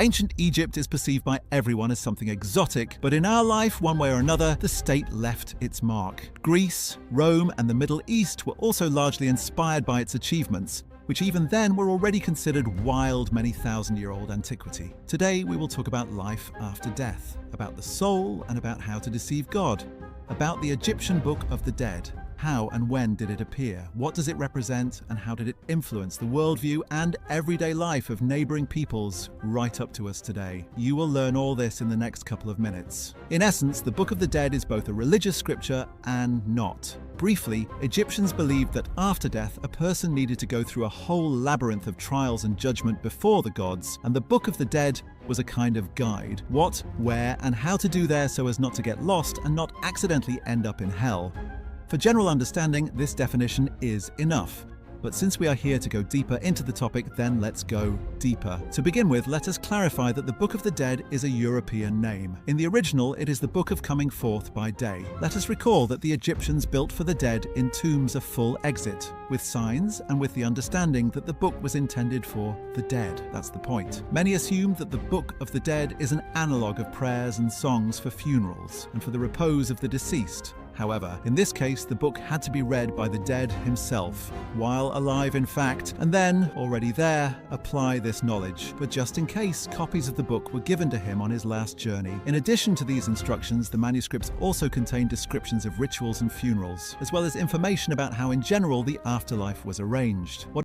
Ancient Egypt is perceived by everyone as something exotic, but in our life, one way or another, the state left its mark. Greece, Rome, and the Middle East were also largely inspired by its achievements, which even then were already considered wild, many thousand-year-old antiquity. Today, we will talk about life after death, about the soul, and about how to deceive God, about the Egyptian Book of the Dead. How and when did it appear? What does it represent? And how did it influence the worldview and everyday life of neighboring peoples right up to us today? You will learn all this in the next couple of minutes. In essence, the Book of the Dead is both a religious scripture and not. Briefly, Egyptians believed that after death, a person needed to go through a whole labyrinth of trials and judgment before the gods, and the Book of the Dead was a kind of guide. What, where, and how to do there so as not to get lost and not accidentally end up in hell. For general understanding, this definition is enough. But since we are here to go deeper into the topic, then let's go deeper. To begin with, let us clarify that the Book of the Dead is a European name. In the original, it is the Book of Coming Forth by Day. Let us recall that the Egyptians built for the dead in tombs a full exit, with signs and with the understanding that the book was intended for the dead. That's the point. Many assume that the Book of the Dead is an analogue of prayers and songs for funerals and for the repose of the deceased. However, in this case, the book had to be read by the dead himself, while alive in fact, and then, already there, apply this knowledge. But just in case, copies of the book were given to him on his last journey. In addition to these instructions, the manuscripts also contain descriptions of rituals and funerals, as well as information about how in general the afterlife was arranged. What